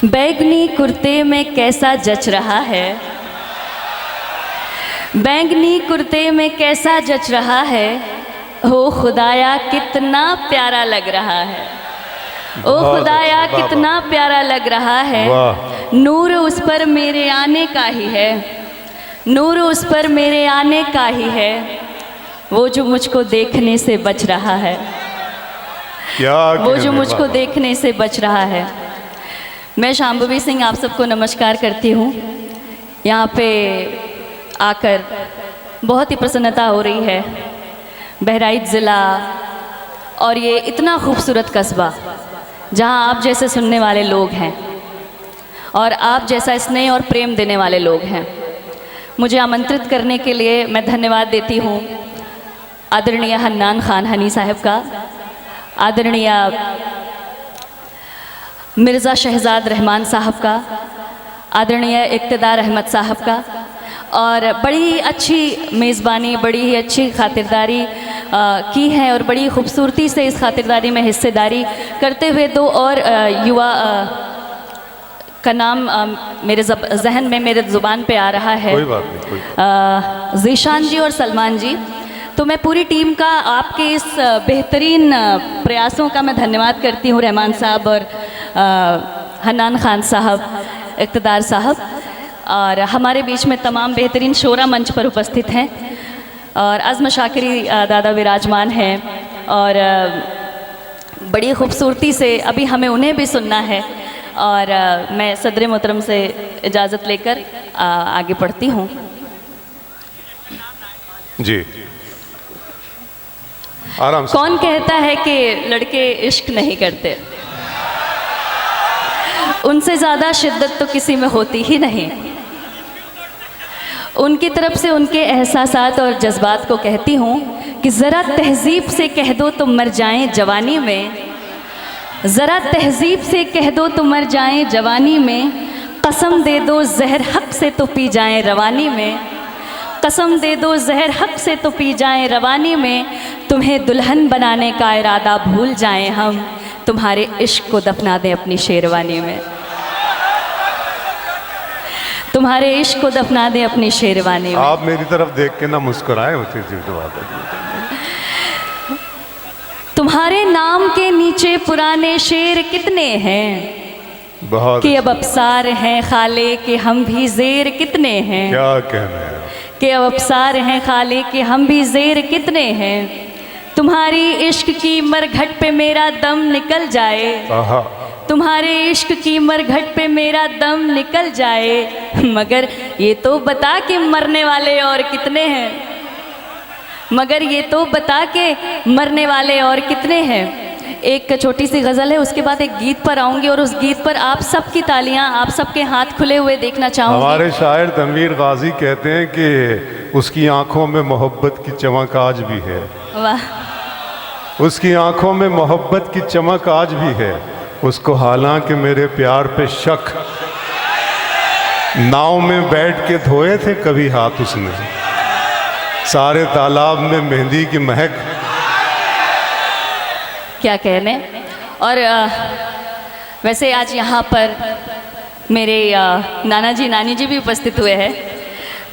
बैंगनी कुर्ते में कैसा जच रहा है, बैंगनी कुर्ते में कैसा जच रहा है, हो खुदाया कितना प्यारा लग रहा है, ओ खुदाया कितना प्यारा लग रहा है। नूर उस पर मेरे आने का ही है, नूर उस पर मेरे आने का ही है, वो जो मुझको देखने से बच रहा है, वो जो मुझको देखने से बच रहा है। मैं शांभवी सिंह आप सबको नमस्कार करती हूँ। यहाँ पे आकर बहुत ही प्रसन्नता हो रही है। बहराइच ज़िला और ये इतना खूबसूरत कस्बा जहाँ आप जैसे सुनने वाले लोग हैं और आप जैसा स्नेह और प्रेम देने वाले लोग हैं। मुझे आमंत्रित करने के लिए मैं धन्यवाद देती हूँ आदरणीय हन्नान खान हनी साहब का, आदरणीय मिर्ज़ा शहजाद रहमान साहब का, आदरणीय इक़्तिदार अहमद साहब का, और बड़ी अच्छी मेज़बानी, बड़ी ही अच्छी खातिरदारी की है और बड़ी खूबसूरती से इस खातिरदारी में हिस्सेदारी करते हुए दो और युवा का नाम मेरे जहन में, मेरे ज़ुबान पे आ रहा है, कोई बात नहीं, कोई ज़ीशान जी और सलमान जी। तो मैं पूरी टीम का आपके इस बेहतरीन प्रयासों का मैं धन्यवाद करती हूँ, रहमान साहब और हन्नान खान साहब, इक़्तिदार साहब, और हमारे बीच में तमाम बेहतरीन शोरा मंच पर उपस्थित हैं और आज़म शाकिरी दादा विराजमान हैं और बड़ी खूबसूरती से अभी हमें उन्हें भी सुनना है। और मैं सदर मोहतरम से इजाज़त लेकर आगे बढ़ती हूँ। जी आराम से। कौन कहता है कि लड़के इश्क नहीं करते, उनसे ज़्यादा शिद्दत तो किसी में होती ही नहीं। उनकी तरफ से उनके एहसासात और जज्बात को कहती हूँ कि ज़रा तहज़ीब से कह दो तो मर जाएं जवानी में, ज़रा तहज़ीब से कह दो तो मर जाएं जवानी में, कसम दे दो ज़हर हक़ से तो पी जाएं रवानी में, कसम दे दो ज़हर हक़ से तो पी जाएं रवानी में, तुम्हें दुल्हन बनाने का इरादा भूल जाएं हम, तुम्हारे इश्क को दफना दें अपनी शेरवानी में, तुम्हारे इश्क को दफना दें अपनी शेरवानी में। आप मेरी तरफ देख के ना मुस्कुराए होती थी तो बात है। तुम्हारे नाम के नीचे पुराने शेर कितने हैं, बहुत कि अब अबसार हैं खाले के हम भी ज़ेर कितने हैं, क्या कहना है, कि अब अबसार हैं खाले के हम भी ज़ेर कितने हैं। तुम्हारी इश्क की मरघट पे मेरा दम निकल जाए, तुम्हारे इश्क की मरघट पे मेरा दम निकल जाए, मगर ये तो बता कि मरने वाले और कितने हैं, मगर ये तो बता के मरने वाले और कितने हैं। एक छोटी सी गज़ल है, उसके बाद एक गीत पर आऊँगी और उस गीत पर आप सबकी तालियां, आप सबके हाथ खुले हुए देखना चाहूँगी। हमारे शायर तनवीर गाजी कहते हैं कि उसकी आंखों में मोहब्बत की चमक आज भी है। वाह, उसकी आंखों में मोहब्बत की चमक आज भी है, उसको हालांकि मेरे प्यार पे शक, नाव में बैठ के धोए थे कभी हाथ उसने, सारे तालाब में मेहंदी की महक। क्या कहने। और वैसे आज यहाँ पर मेरे नाना जी नानी जी भी उपस्थित हुए हैं,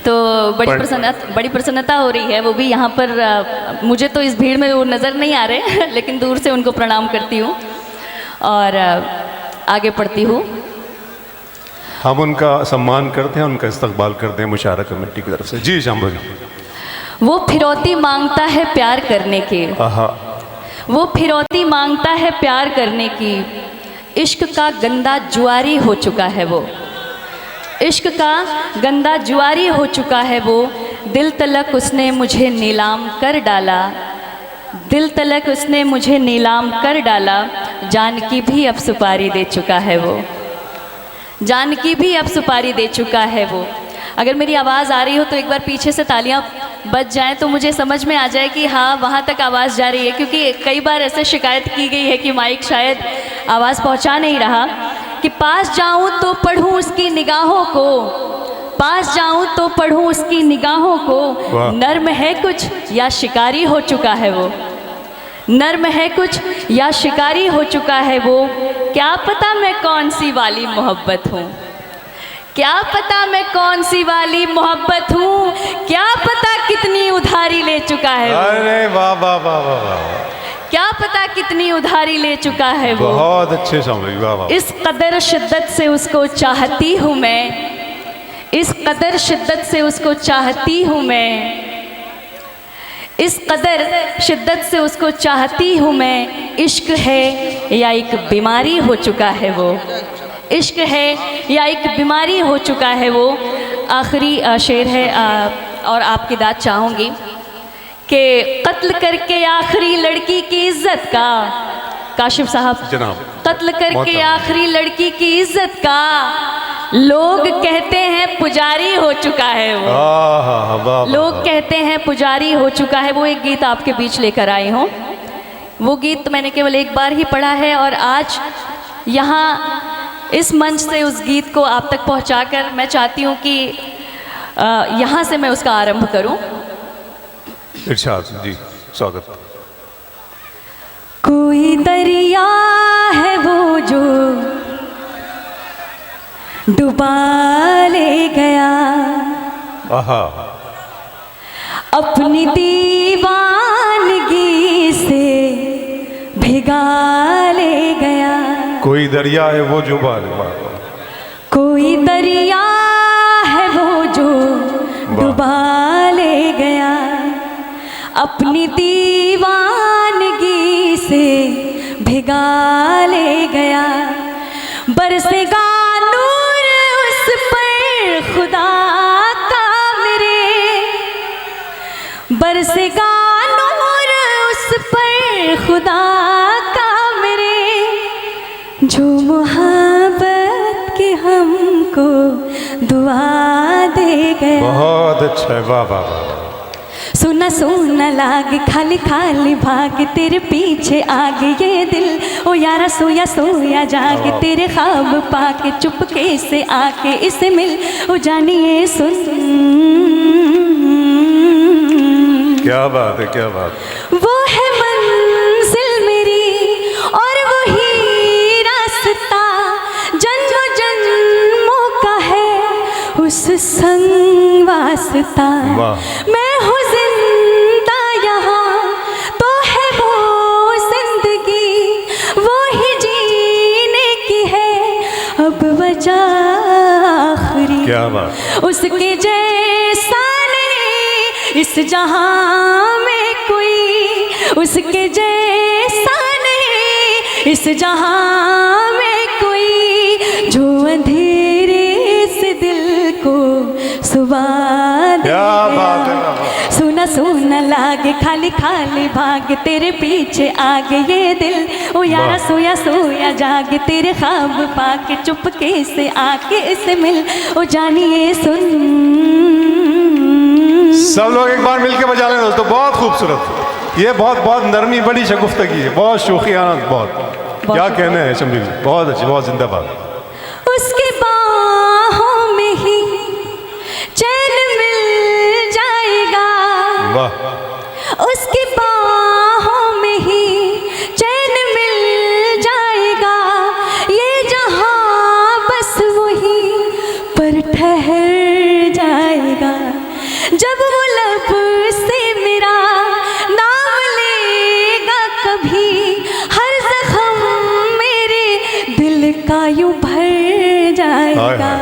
तो बड़ी प्रसन्नता हो रही है। वो भी यहाँ पर, मुझे तो इस भीड़ में वो नज़र नहीं आ रहे लेकिन दूर से उनको प्रणाम करती हूँ और आगे बढ़ती हूँ। हम उनका सम्मान करते हैं, उनका इस्तकबाल करते हैं मुशारा कमेटी की तरफ से। जी शांभवी। वो फिरौती मांगता है प्यार करने की, वो फिरौती मांगता है प्यार करने की, इश्क का गंदा जुआरी हो चुका है वो, इश्क का गंदा जुआरी हो चुका है वो, दिल तलक उसने मुझे नीलाम कर डाला, दिल तलक उसने मुझे नीलाम कर डाला, जान की भी अब सुपारी दे चुका है वो, जान की भी अब सुपारी दे चुका है वो। अगर मेरी आवाज़ आ रही हो तो एक बार पीछे से तालियां बज जाएं तो मुझे समझ में आ जाए कि हाँ वहाँ तक आवाज़ जा रही है, क्योंकि कई बार ऐसे शिकायत की गई है कि माइक शायद आवाज़ पहुँचा नहीं रहा। कि पास जाऊँ तो पढ़ूँ उसकी निगाहों को, पास जाऊँ तो पढ़ूँ उसकी निगाहों को, नर्म है कुछ या शिकारी हो चुका है वो, नर्म है कुछ या शिकारी हो चुका है वो, क्या पता मैं कौन सी वाली मोहब्बत हूँ, क्या पता मैं कौन सी वाली मोहब्बत हूँ, क्या पता कितनी उधारी ले चुका है वो। अरे वाह वाह वाह वाह वाह, क्या पता कितनी उधारी ले चुका है वो। बहुत अच्छे समझ, वाह वाह। इस कदर शिद्दत से उसको चाहती हूँ मैं, इस कदर शिद्दत से उसको चाहती हूँ मैं, इस कदर शिद्दत से उसको चाहती हूँ मैं। इश्क है या एक बीमारी हो चुका है वो, इश्क है या एक बीमारी हो चुका है वो। आखिरी शेर है और आपकी दाद चाहूँगी कि कत्ल करके आखिरी लड़की की इज्जत का, काशिफ साहब जनाब, कत्ल करके आखिरी लड़की की इज्जत का लोग कहते हैं पुजारी हो चुका है वो। लोग कहते हैं पुजारी हो चुका है वो। एक गीत आपके बीच लेकर आई हूँ, वो गीत मैंने केवल एक बार ही पढ़ा है और आज यहाँ इस मंच से उस गीत को आप तक पहुँचाकर मैं चाहती हूँ कि यहाँ से मैं उसका आरंभ करूँ। इरशाद जी, स्वागत। कोई दरिया है वो जो डुबा ले गया, आहा, अपनी दीवानगी से भिगा ले गया। कोई दरिया है वो जो कोई दरिया है वो जो डुबा ले गया, अपनी दीवानगी से भिगा ले गया। बरसेगा नूर उस पर खुदा का मेरे, बरसेगा नूर उस पर खुदा का मेरे, जो मोहब्बत की हमको दुआ दे गया। बहुत अच्छा है, वाह वाह वाह। सुना सुना लागे खाली खाली भाग तेरे पीछे आगे ये दिल, ओ यारा सोया सोया जागे तेरे ख्वाब पाके चुपके से आके इसे मिल, ओ जानिए सुन। क्या बात है, क्या बात। वो है मंजिल मेरी और वही रास्ता, जन्मों जन्मों का है उस संग वास्ता। मैं हूँ जिंदा यहाँ तो है वो जिंदगी, वो ही जीने की है अब वजह आखिरी। क्या बात। उसके जैसा नहीं इस जहां में कोई, उसके जैसा नहीं इस जहां में कोई, जो अंधेरे से दिल को सुबह दे। क्या बात है। सुना सुना लागे खाली खाली भाग तेरे पीछे आगे ये दिल, ओ यारा सोया सोया जागे तेरे ख्वाब पाके चुपके से आके इसे मिल, ओ जानिए सुन। सब लोग एक बार मिलके बजा लें दोस्तों, बहुत खूबसूरत। ये बहुत बहुत नरमी, बड़ी शगुफ्तगी है, बहुत शौकियाना, बहुत क्या कहना है शम्मी, बहुत अच्छी, बहुत जिंदाबाद। उसके बाहों में ही चैन मिल जाएगा, वाह। उसकी बाहों में ही चैन मिल जाएगा, ये जहां बस वही पर ठहर जाएगा। जब वो लब से मेरा नाम लेगा कभी, हर जख्म मेरे दिल का यूं भर जाएगा।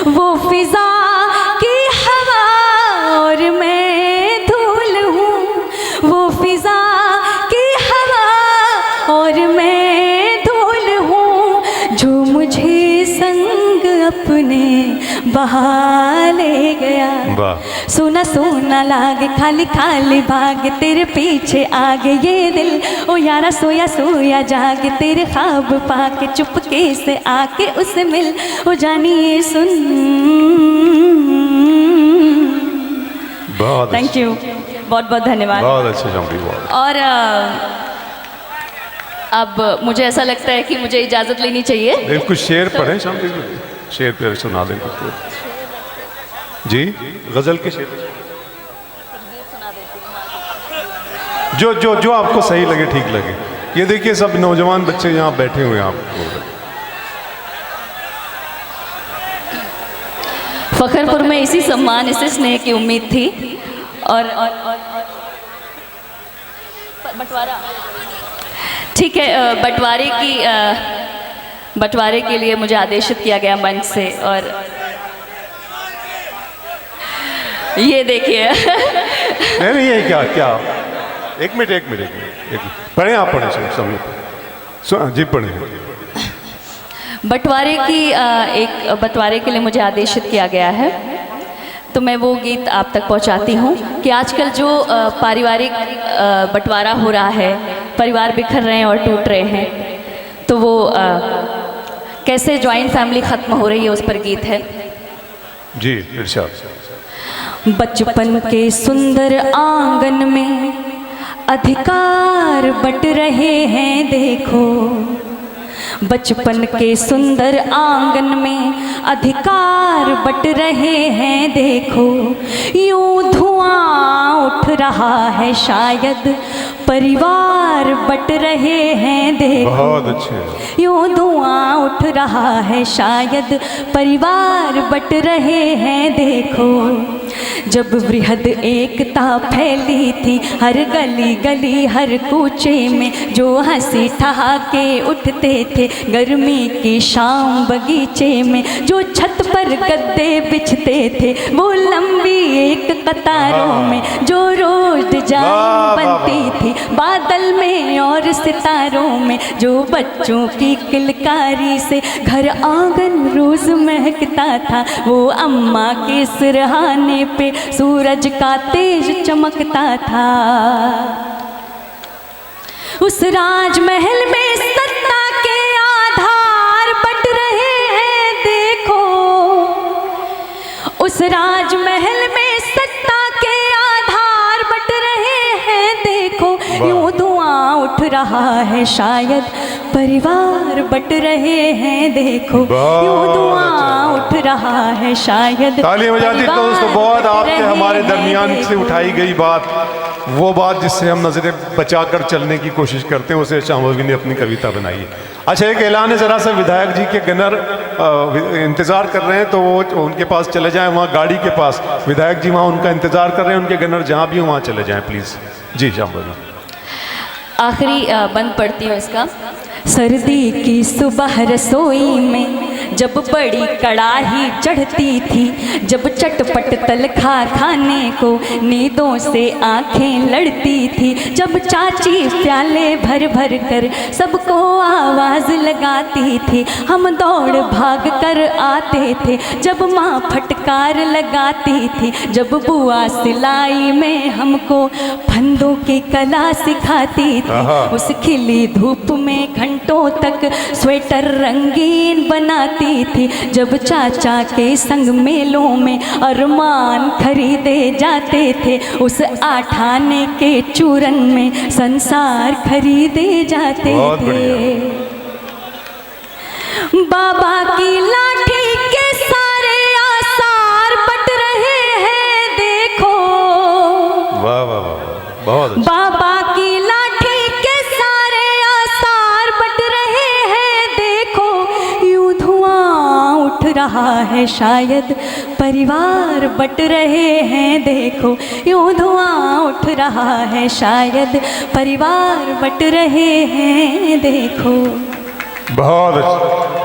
वो फिजा की हवा और मैं धूल हूँ, वो फिजा की हवा और मैं धूल हूँ, जो मुझे संग अपने बहा ले गया। सोना सोना लागे खाली खाली भाग तेरे पीछे आगे ये दिल, ओ यारा सोया सोया जागे तेरे ख्वाब पाके चुपके से आके उसे मिल, ओ जानिए सुन। बहुत थैंक यू, बहुत बहुत धन्यवाद। बहुत अच्छे शम्मी, बहुत। और अब मुझे ऐसा लगता है कि मुझे इजाज़त लेनी चाहिए। कुछ शेर पढ़े शम्मी, शेर पे सुना दें जी, गजल के शेर जो जो जो आपको सही लगे, ठीक लगे। ये देखिए सब नौजवान बच्चे यहाँ बैठे हुए हैं आप। फखरपुर में इसी सम्मान इसी स्नेह की उम्मीद थी और बंटवारा ठीक है। बंटवारे के लिए मुझे आदेशित किया गया मंच से और ये देखिए नहीं ये क्या एक मिनट पढ़े आप पढ़े समय जी पढ़े। बंटवारे के लिए मुझे आदेशित किया गया है तो मैं वो गीत आप तक पहुंचाती हूँ कि आजकल जो पारिवारिक बंटवारा हो रहा है, परिवार बिखर रहे हैं और टूट रहे हैं, तो वो कैसे जॉइंट फैमिली ख़त्म हो रही है उस पर गीत है जी। इरशाद। बचपन के सुंदर आंगन में अधिकार बट रहे हैं देखो, बचपन के सुंदर आंगन में अधिकार बट रहे हैं देखो, यूं धुआं उठ रहा है शायद परिवार बट रहे हैं देखो। बहुत अच्छे। यूं धुआं उठ रहा है शायद परिवार बट रहे हैं देखो, जब वृहद एकता फैली थी हर गली गली हर कूचे में, जो हंसी ठहाके उठते थे गर्मी की शाम बगीचे में, जो छत पर गद्दे बिछते थे वो लंबी एक कतारों में, जो रोज जान बनती थी बादल में और सितारों में, जो बच्चों की किलकारी से घर आंगन रोज महकता था, वो अम्मा के सिरहाने पे सूरज का तेज चमकता था। उस राजमहल में सत्ता के आधार बट रहे हैं देखो, उस राजमहल में सत्ता के आधार बट रहे हैं देखो, यूं धुआं उठ रहा है शायद परिवार बट रहे हैं देखो, यूं धुआं उठ रहा है शायद। तालियां बजाती दोस्तों बहुत आपके हमारे दरमियान से उठाई गई बात, वो बात जिससे हम नजरें बचाकर चलने की कोशिश करते हैं, उसे शामवी ने अपनी कविता बनाई है। अच्छा एक ऐलान है, ज़रा सा विधायक जी के गनर इंतज़ार कर रहे हैं तो वो उनके पास चले जाएं, वहाँ गाड़ी के पास विधायक जी वहाँ उनका इंतज़ार कर रहे हैं, उनके गनर जहाँ भी वहाँ चले जाएँ प्लीज़। जी शामवी। आखिरी बंद पढ़ती हूँ इसका। सर्दी की सुबह रसोई में जब बड़ी कड़ाही चढ़ती थी, जब चटपट तलखा खाने को नींदों से आंखें लड़ती थी, जब चाची प्याले भर भर कर सबको आवाज़ लगाती थी, हम दौड़ भाग कर आते थे, जब माँ फटकार लगाती थी, जब बुआ सिलाई में हमको फंदों की कला सिखाती थी, उस खिली धूप में घंटों तक स्वेटर रंगीन बनाती थी, जब चाचा के संग मेलों में अरमान खरीदे जाते थे, उस आठाने के चूरन में संसार खरीदे जाते थे, बाबा की लाठी के सारे आसार बट रहे हैं देखो। वाह वाह वाह बहुत। बाबा की लाठी के सारे आसार बट रहे हैं देखो, यूं धुआं उठ रहा है शायद परिवार बट रहे हैं देखो, यूं धुआं उठ रहा है शायद परिवार बट रहे हैं देखो। बहुत अच्छा।